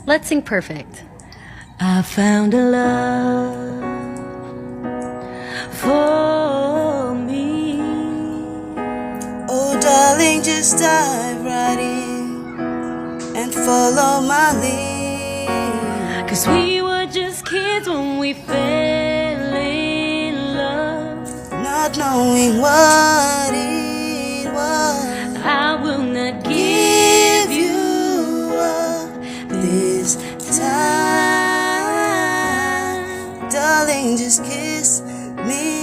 Let's sing Perfect. I found a love for me. Oh darling, just dive right in and follow my lead. 'Cause we were just kids when we fell in love. Not knowing what it was, I will not give you up this time. Darling, just kiss me